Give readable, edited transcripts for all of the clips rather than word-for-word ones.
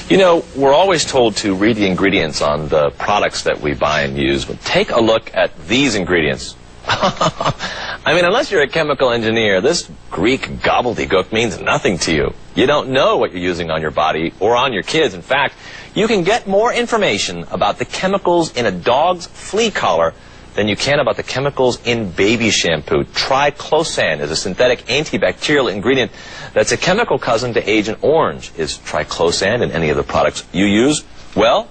You know, we're always told to read the ingredients on the products that we buy and use, but take a look at these ingredients. I mean, unless you're a chemical engineer, this Greek gobbledygook means nothing to you. You don't know what you're using on your body or on your kids. In fact, you can get more information about the chemicals in a dog's flea collar than you can about the chemicals in baby shampoo. Triclosan is a synthetic antibacterial ingredient that's a chemical cousin to Agent Orange. Is triclosan in any of the products you use? Well,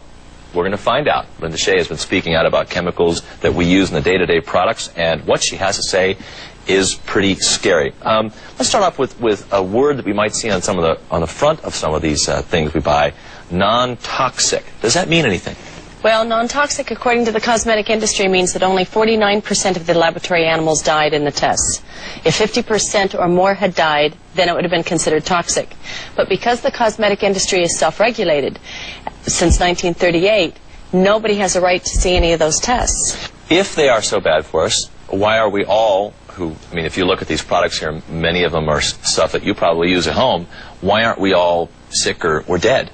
we're going to find out. Linda Shea has been speaking out about chemicals that we use in the day-to-day products, and what she has to say is pretty scary. Let's start off with a word that we might see on the front of some of these things we buy: non-toxic. Does that mean anything? Well, non-toxic, according to the cosmetic industry, means that only 49% of the laboratory animals died in the tests. If 50% or more had died, then it would have been considered toxic. But because the cosmetic industry is self-regulated since 1938, nobody has a right to see any of those tests. If they are so bad for us, why are we all I mean, if you look at these products here, many of them are stuff that you probably use at home, why aren't we all sick or dead?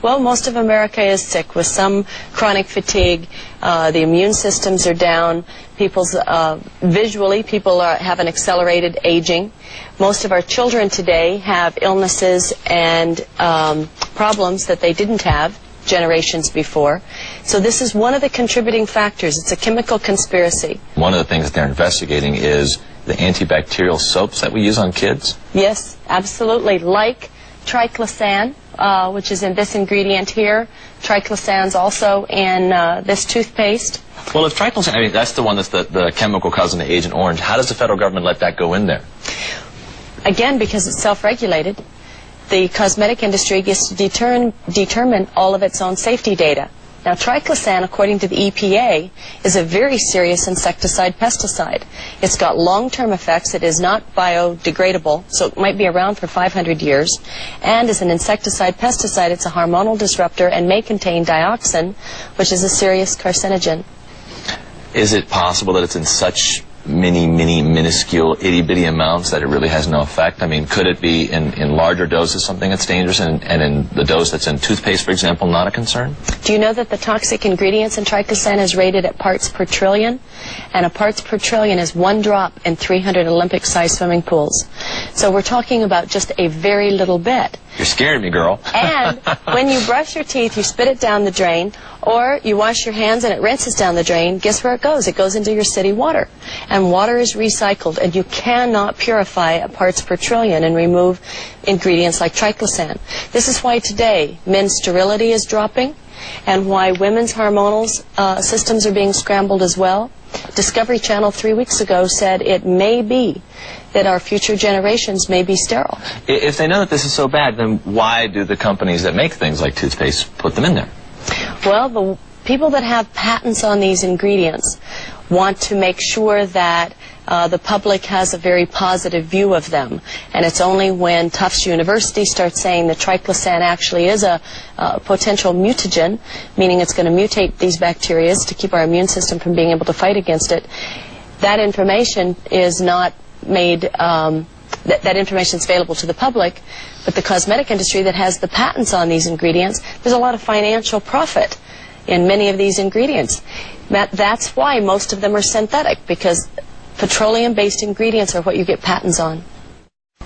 Well, most of America is sick with some chronic fatigue. The immune systems are down. Visually, people have an accelerated aging. Most of our children today have illnesses and problems that they didn't have generations before. So this is one of the contributing factors. It's a chemical conspiracy. One of the things that they're investigating is the antibacterial soaps that we use on kids? Yes, absolutely. Like triclosan, which is in this ingredient here. Triclosan's also in this toothpaste. Well, if triclosan, I mean, that's the one that's the chemical cousin to Agent Orange, how does the federal government let that go in there? Again, because it's self-regulated. The cosmetic industry gets to determine all of its own safety data. Now, triclosan, according to the EPA, is a very serious insecticide-pesticide. It's got long-term effects. It is not biodegradable, so it might be around for 500 years. And as an insecticide-pesticide, it's a hormonal disruptor and may contain dioxin, which is a serious carcinogen. Is it possible that it's in such minuscule, itty-bitty amounts that it really has no effect? I mean, could it be in larger doses something that's dangerous, and in the dose that's in toothpaste, for example, not a concern? Do you know that the toxic ingredients in triclosan is rated at parts per trillion? And a parts per trillion is 1 drop in 300 Olympic-sized swimming pools. So we're talking about just a very little bit. You're scaring me, girl. And when you brush your teeth, you spit it down the drain, or you wash your hands and it rinses down the drain. Guess where it goes? It goes into your city water. And water is recycled, and you cannot purify at parts per trillion and remove ingredients like triclosan. This is why today men's sterility is dropping, and why women's hormonal systems are being scrambled as well. Discovery Channel 3 weeks ago said it may be that our future generations may be sterile. If they know that this is so bad, then why do the companies that make things like toothpaste put them in there? Well, the people that have patents on these ingredients want to make sure that the public has a very positive view of them. And it's only when Tufts University starts saying that triclosan actually is a potential mutagen, meaning it's going to mutate these bacteria to keep our immune system from being able to fight against it, that information is not made, that information is available to the public. But the cosmetic industry that has the patents on these ingredients, there's a lot of financial profit in many of these ingredients. That's why most of them are synthetic, because petroleum-based ingredients are what you get patents on.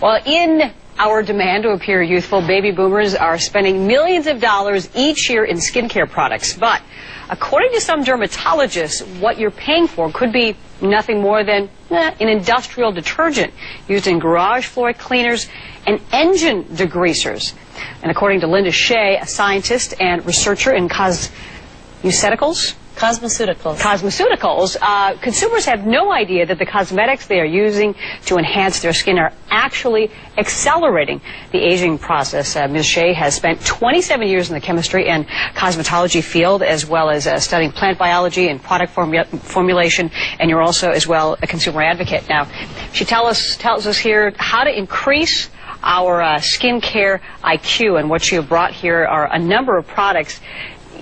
Well, in our demand to appear youthful, baby boomers are spending millions of dollars each year in skincare products. But according to some dermatologists, what you're paying for could be nothing more than an industrial detergent used in garage floor cleaners and engine degreasers. And according to Linda Shea, a scientist and researcher in cosmeceuticals, consumers have no idea that the cosmetics they are using to enhance their skin are actually accelerating the aging process. Ms. Shea has spent 27 years in the chemistry and cosmetology field, as well as studying plant biology and product formulation, and you're also, as well, a consumer advocate. Now, she tells us here how to increase our skincare IQ, and what you have brought here are a number of products.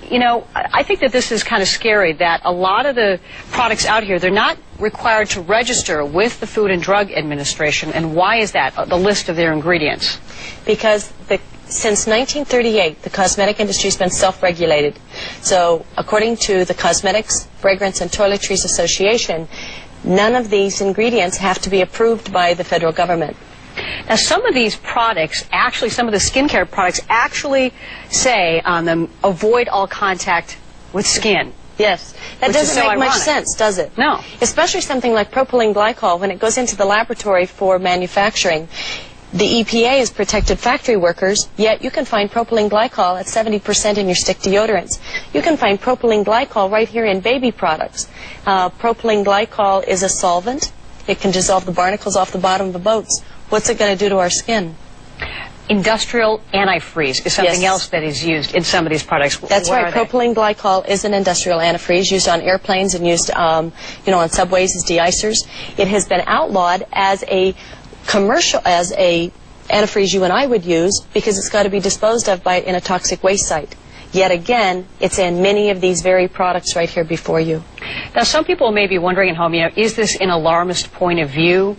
You know, I think that this is kind of scary, that a lot of the products out here, they're not required to register with the Food and Drug Administration. And why is that, the list of their ingredients? Because the since 1938, the cosmetic industry has been self-regulated. So, according to the Cosmetics, Fragrance, and Toiletries Association, none of these ingredients have to be approved by the federal government. Now, some of these products, actually, some of the skincare products actually say on them, avoid all contact with skin. Yes. That doesn't make much sense, does it? No. Especially something like propylene glycol, when it goes into the laboratory for manufacturing. The EPA has protected factory workers, yet you can find propylene glycol at 70% in your stick deodorants. You can find propylene glycol right here in baby products. Propylene glycol is a solvent. It can dissolve the barnacles off the bottom of the boats. What's it going to do to our skin? Industrial antifreeze is something else that is used in some of these products. That's right. Propylene glycol is an industrial antifreeze used on airplanes and used, on subways as de-icers. It has been outlawed as a antifreeze you and I would use because it's got to be disposed of in a toxic waste site. Yet again, it's in many of these very products right here before you. Now, some people may be wondering at home, is this an alarmist point of view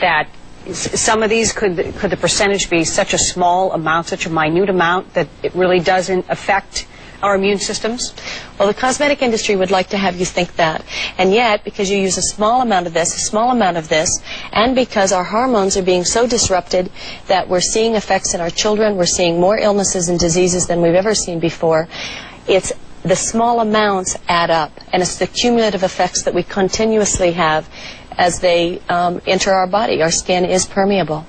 that some of these, could the percentage be such a small amount, such a minute amount, that it really doesn't affect our immune systems? Well, the cosmetic industry would like to have you think that. And yet, because you use a small amount of this, and because our hormones are being so disrupted that we're seeing effects in our children, we're seeing more illnesses and diseases than we've ever seen before, it's the small amounts add up, and it's the cumulative effects that we continuously have as they enter our body. Our skin is permeable.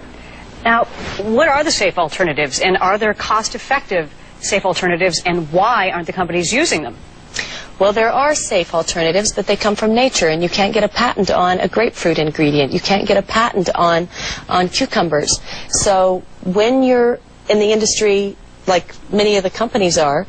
Now, what are the safe alternatives, and are there cost-effective safe alternatives, and why aren't the companies using them? Well, there are safe alternatives, but they come from nature, and you can't get a patent on a grapefruit ingredient. You can't get a patent on cucumbers. So when you're in the industry, like many of the companies are,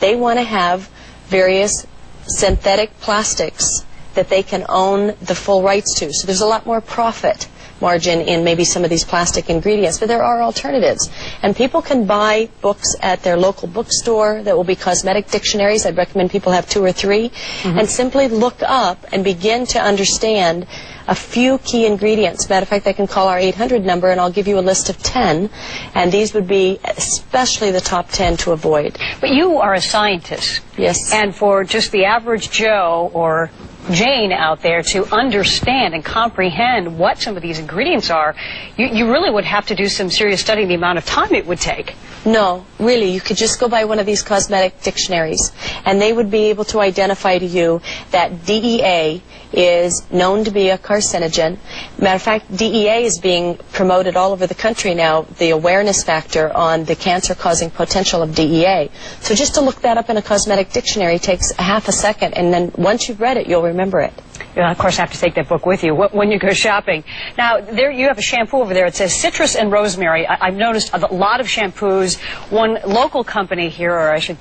they want to have various synthetic plastics that they can own the full rights to. So there's a lot more profit margin in maybe some of these plastic ingredients, but there are alternatives. And people can buy books at their local bookstore that will be cosmetic dictionaries. I'd recommend people have 2 or 3, and simply look up and begin to understand a few key ingredients. Matter of fact, they can call our 800 number, and I'll give you a list of 10, and these would be especially the top 10 to avoid. But you are a scientist. Yes. And for just the average Joe or Jane out there to understand and comprehend what some of these ingredients are, you really would have to do some serious studying, the amount of time it would take. No, really, you could just go by one of these cosmetic dictionaries, and they would be able to identify to you that DEA is known to be a carcinogen. Matter of fact, DEA is being promoted all over the country now, the awareness factor on the cancer-causing potential of DEA. So just to look that up in a cosmetic dictionary takes half a second, and then once you've read it, you'll remember it. You'll, of course, have to take that book with you when you go shopping. Now, there you have a shampoo over there. It says citrus and rosemary. I've noticed a lot of shampoos. One local company here, or I should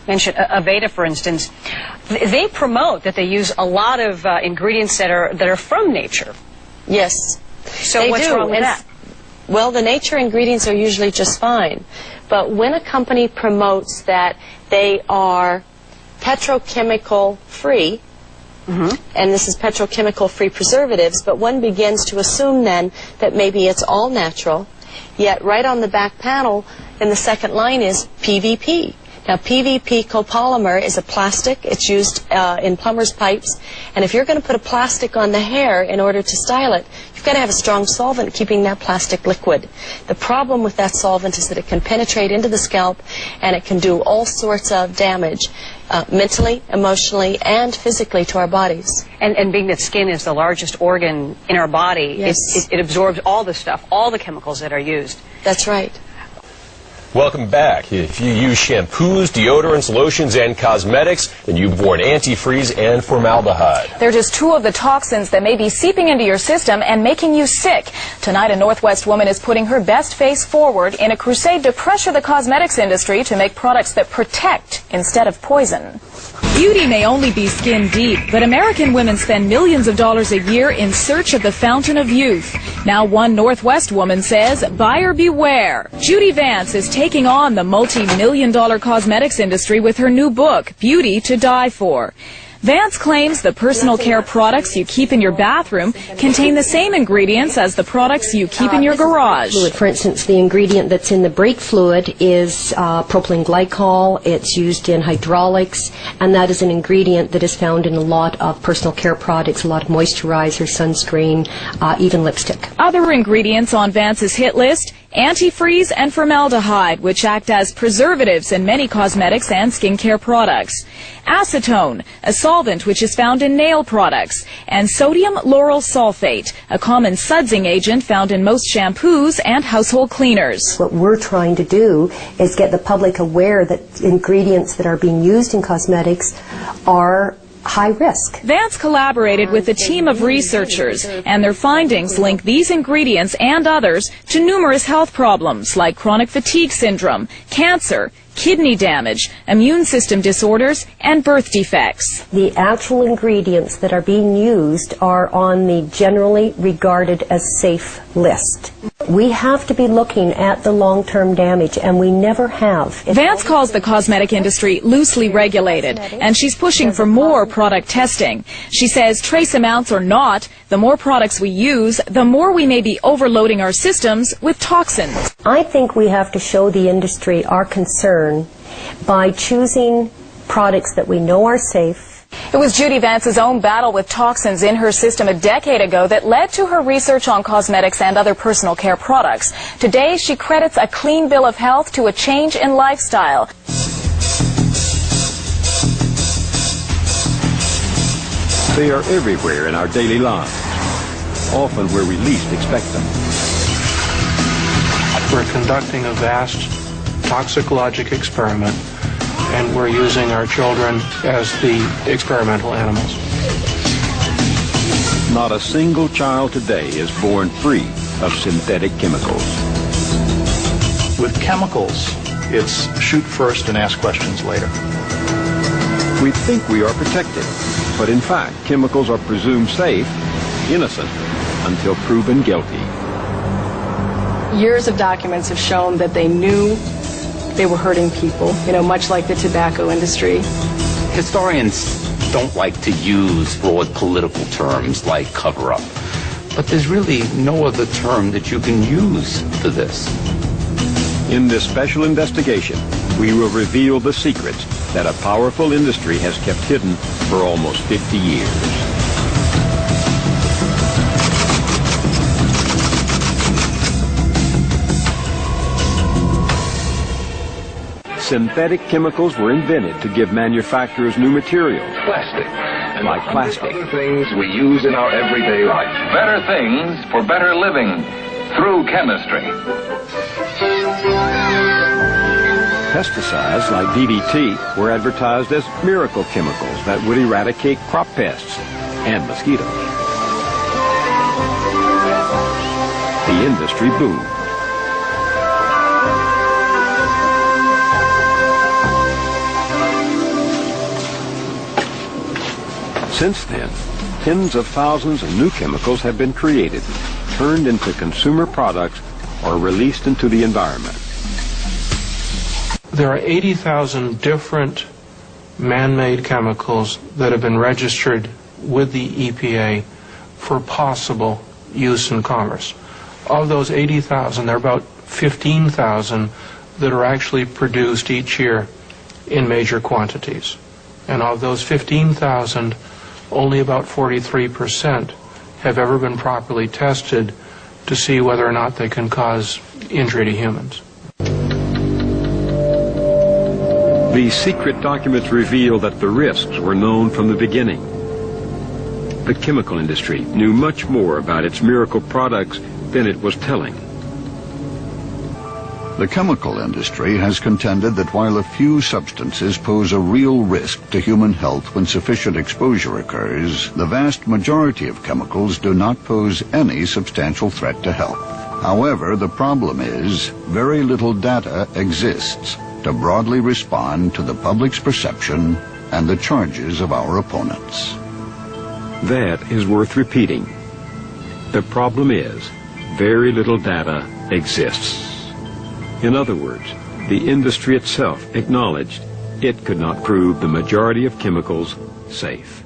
mention Aveda, for instance, they promote that they use a lot of ingredients that are from nature. Yes. So what's wrong with that? Well, the nature ingredients are usually just fine. But when a company promotes that they are petrochemical free, and this is petrochemical-free preservatives, but one begins to assume then that maybe it's all natural, yet right on the back panel in the second line is PVP. Now, PVP copolymer is a plastic. It's used in plumber's pipes, and if you're going to put a plastic on the hair in order to style it, you've got to have a strong solvent keeping that plastic liquid. The problem with that solvent is that it can penetrate into the scalp, and it can do all sorts of damage, mentally, emotionally, and physically to our bodies. And being that skin is the largest organ in our body, yes, it absorbs all the stuff, all the chemicals that are used. That's right. Welcome back. If you use shampoos, deodorants, lotions, and cosmetics, then you've avoid antifreeze and formaldehyde. They're just 2 of the toxins that may be seeping into your system and making you sick. Tonight, a Northwest woman is putting her best face forward in a crusade to pressure the cosmetics industry to make products that protect instead of poison. Beauty may only be skin deep, but American women spend millions of dollars a year in search of the fountain of youth. Now one Northwest woman says, buyer beware. Judy Vance is taking on the multi-million-dollar cosmetics industry with her new book, Beauty to Die For. Vance claims the personal care products you keep in your bathroom contain the same ingredients as the products you keep in your garage. Fluid, for instance, the ingredient that's in the brake fluid is propylene glycol. It's used in hydraulics, and that is an ingredient that is found in a lot of personal care products, a lot of moisturizer, sunscreen, even lipstick. Other ingredients on Vance's hit list: antifreeze and formaldehyde, which act as preservatives in many cosmetics and skincare products; acetone, a solvent which is found in nail products; and sodium lauryl sulfate, a common sudsing agent found in most shampoos and household cleaners. What we're trying to do is get the public aware that ingredients that are being used in cosmetics are high risk. Vance collaborated with a team of researchers, and their findings link these ingredients and others to numerous health problems like chronic fatigue syndrome, cancer, kidney damage, immune system disorders, and birth defects. The actual ingredients that are being used are on the generally regarded as safe list. We have to be looking at the long-term damage, and we never have. Vance calls the cosmetic industry loosely regulated, and she's pushing for more product testing. She says trace amounts or not, the more products we use, the more we may be overloading our systems with toxins. I think we have to show the industry our concern by choosing products that we know are safe. It was Judy Vance's own battle with toxins in her system a decade ago that led to her research on cosmetics and other personal care products. Today, she credits a clean bill of health to a change in lifestyle. They are everywhere in our daily lives, often where we least expect them. We're conducting a vast toxicologic experiment, and we're using our children as the experimental animals. Not a single child today is born free of synthetic chemicals. With chemicals, it's shoot first and ask questions later. We think we are protected, but in fact, chemicals are presumed safe, innocent, until proven guilty. Years of documents have shown that they knew they were hurting people, much like the tobacco industry. Historians don't like to use broad political terms like cover-up, but there's really no other term that you can use for this. In this special investigation, we will reveal the secrets that a powerful industry has kept hidden for almost 50 years. Synthetic chemicals were invented to give manufacturers new materials. Plastic. And like plastic. Other things we use in our everyday life. Better things for better living through chemistry. Pesticides like DDT were advertised as miracle chemicals that would eradicate crop pests and mosquitoes. The industry boomed. Since then, tens of thousands of new chemicals have been created, turned into consumer products, or released into the environment. There are 80,000 different man-made chemicals that have been registered with the EPA for possible use in commerce. Of those 80,000, there are about 15,000 that are actually produced each year in major quantities. And of those 15,000, only about 43% have ever been properly tested to see whether or not they can cause injury to humans. These secret documents reveal that the risks were known from the beginning. The chemical industry knew much more about its miracle products than it was telling. The chemical industry has contended that while a few substances pose a real risk to human health when sufficient exposure occurs, the vast majority of chemicals do not pose any substantial threat to health. However, the problem is very little data exists to broadly respond to the public's perception and the charges of our opponents. That is worth repeating. The problem is very little data exists. In other words, the industry itself acknowledged it could not prove the majority of chemicals safe.